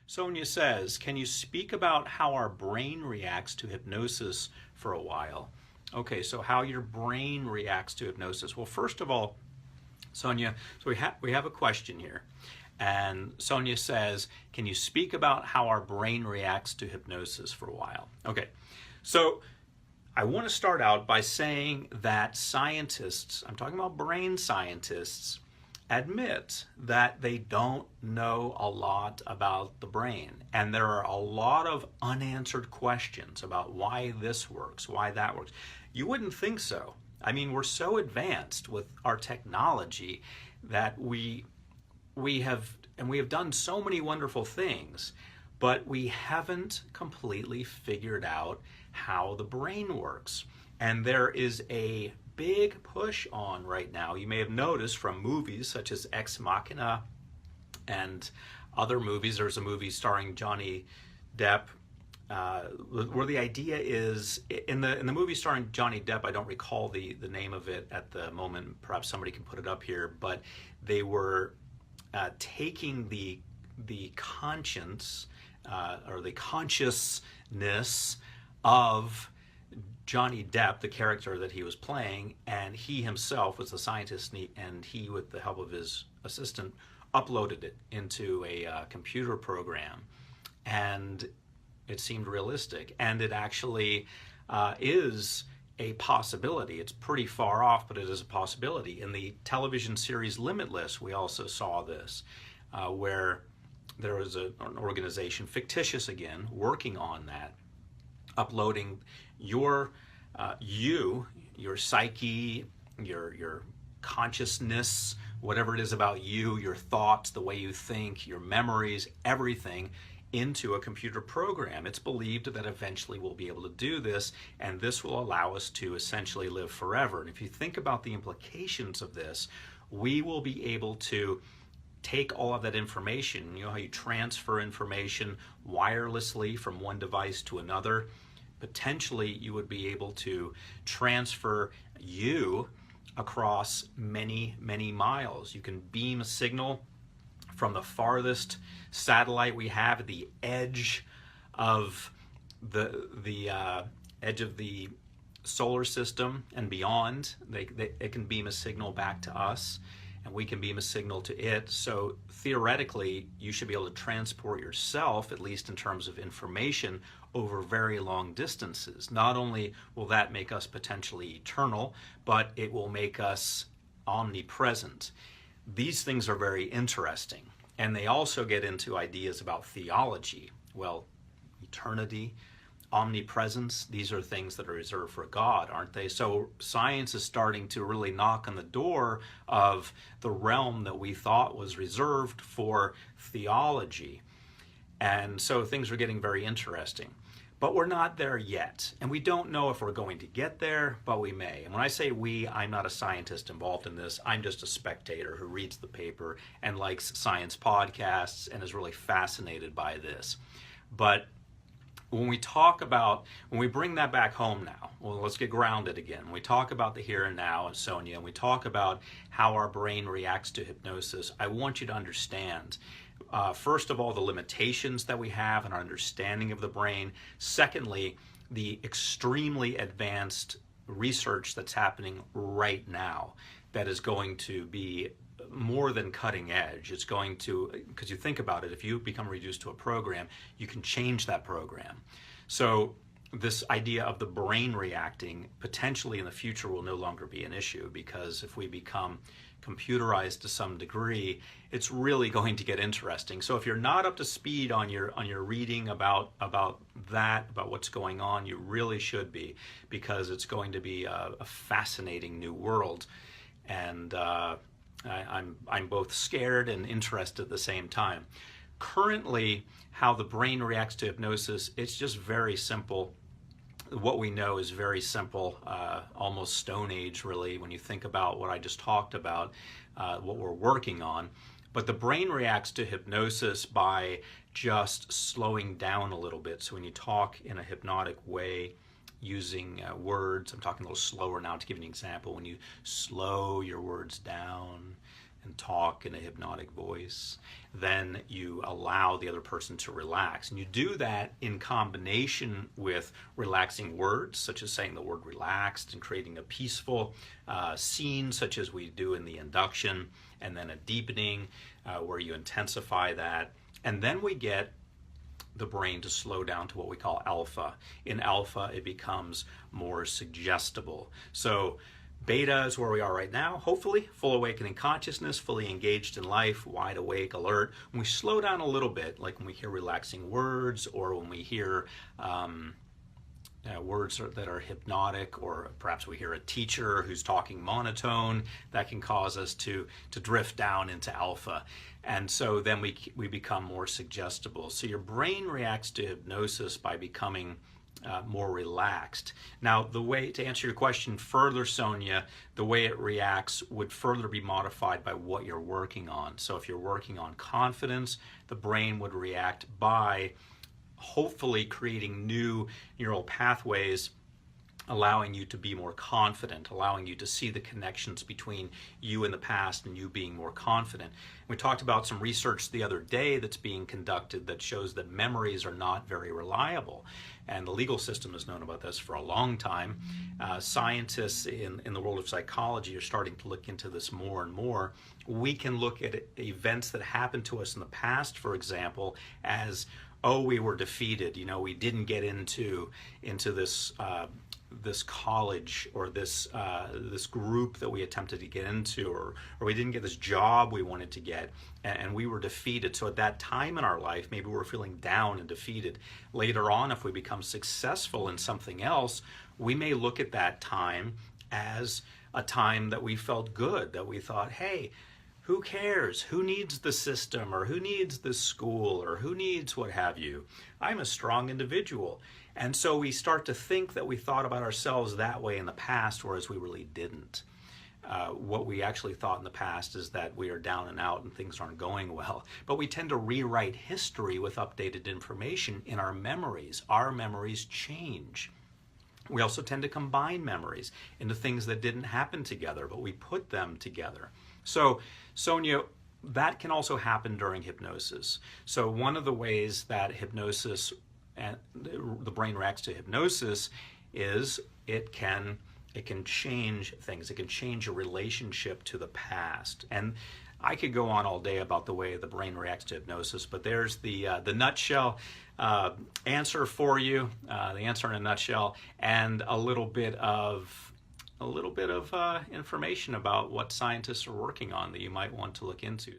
Sonia says, can you speak about how our brain reacts to hypnosis for a while? Okay, so how your brain reacts to hypnosis. Well, first of all, Sonia, so we have a question here. And Sonia says, can you speak about how our brain reacts to hypnosis for a while? Okay, so I want to start out by saying that scientists, I'm talking about brain scientists, admit that they don't know a lot about the brain. And there are a lot of unanswered questions about why this works, why that works. You wouldn't think so. I mean, we're so advanced with our technology that we have done so many wonderful things, but we haven't completely figured out how the brain works. And there is a big push on right now. You may have noticed from movies such as Ex Machina and other movies. There's a movie starring Johnny Depp where the idea is, in the movie starring Johnny Depp, I don't recall the name of it at the moment, perhaps somebody can put it up here, but they were taking the conscience or the consciousness of Johnny Depp, the character that he was playing, and he himself was the scientist, and he, with the help of his assistant, uploaded it into a computer program, and it seemed realistic, and it actually is a possibility. It's pretty far off, but it is a possibility. In the television series Limitless, we also saw this, where there was an organization, fictitious again, working on that, uploading your psyche, your consciousness, whatever it is about you, your thoughts, the way you think, your memories, everything, into a computer program. It's believed that eventually we'll be able to do this, and this will allow us to essentially live forever. And if you think about the implications of this, we will be able to take all of that information, you know how you transfer information wirelessly from one device to another. Potentially you would be able to transfer you across many, many miles. You can beam a signal from the farthest satellite we have at the edge of the edge of the solar system and beyond. It can beam a signal back to us, and we can beam a signal to it. So theoretically, you should be able to transport yourself, at least in terms of information, over very long distances. Not only will that make us potentially eternal, but it will make us omnipresent. These things are very interesting, and they also get into ideas about theology. Well, eternity, omnipresence, these are things that are reserved for God, aren't they? So science is starting to really knock on the door of the realm that we thought was reserved for theology. And so things are getting very interesting. But we're not there yet, and we don't know if we're going to get there, but we may. And when I say we, I'm not a scientist involved in this. I'm just a spectator who reads the paper and likes science podcasts and is really fascinated by this. But when we bring that back home now, well, let's get grounded again. When we talk about the here and now, Sonia, and we talk about how our brain reacts to hypnosis, I want you to understand, first of all, the limitations that we have in our understanding of the brain. Secondly, the extremely advanced research that's happening right now that is going to be more than cutting edge. It's going to, because you think about it, if you become reduced to a program, you can change that program. So this idea of the brain reacting potentially in the future will no longer be an issue, because if we become computerized to some degree, it's really going to get interesting. So if you're not up to speed on your reading about what's going on, you really should be, because it's going to be a fascinating new world. And I'm both scared and interested at the same time. Currently, how the brain reacts to hypnosis, it's just very simple. What we know is very simple, almost Stone Age, really, when you think about what I just talked about, what we're working on. But the brain reacts to hypnosis by just slowing down a little bit. So when you talk in a hypnotic way, using words, I'm talking a little slower now to give you an example. When you slow your words down and talk in a hypnotic voice. Then you allow the other person to relax. And you do that in combination with relaxing words, such as saying the word relaxed, and creating a peaceful scene, such as we do in the induction, and then a deepening where you intensify that. And then we get the brain to slow down to what we call alpha. In alpha, it becomes more suggestible. So beta is where we are right now, hopefully, full awakening consciousness, fully engaged in life, wide awake, alert. When we slow down a little bit, like when we hear relaxing words, or when we hear words that are hypnotic, or perhaps we hear a teacher who's talking monotone, that can cause us to drift down into alpha. And so then we become more suggestible. So your brain reacts to hypnosis by becoming more relaxed. Now, the way to answer your question further, Sonia, the way it reacts would further be modified by what you're working on. So if you're working on confidence, the brain would react by hopefully creating new neural pathways, allowing you to be more confident, allowing you to see the connections between you in the past and you being more confident. We talked about some research the other day that's being conducted that shows that memories are not very reliable. And the legal system has known about this for a long time. Scientists in the world of psychology are starting to look into this more and more. We can look at events that happened to us in the past, for example, as, oh, we were defeated. You know, we didn't get into this this college, or this group that we attempted to get into, or we didn't get this job we wanted to get, and we were defeated. So at that time in our life, maybe we're feeling down and defeated. Later on, if we become successful in something else, we may look at that time as a time that we felt good, that we thought, hey, who cares? Who needs the system, or who needs the school, or who needs what have you? I'm a strong individual. And so we start to think that we thought about ourselves that way in the past, whereas we really didn't. What we actually thought in the past is that we are down and out and things aren't going well. But we tend to rewrite history with updated information in our memories. Our memories change. We also tend to combine memories into things that didn't happen together, but we put them together. So, Sonia, that can also happen during hypnosis. So one of the ways that hypnosis and the brain reacts to hypnosis is it can change things. It can change your relationship to the past. And I could go on all day about the way the brain reacts to hypnosis, but there's the nutshell answer for you, the answer in a nutshell, and a little bit of information about what scientists are working on that you might want to look into.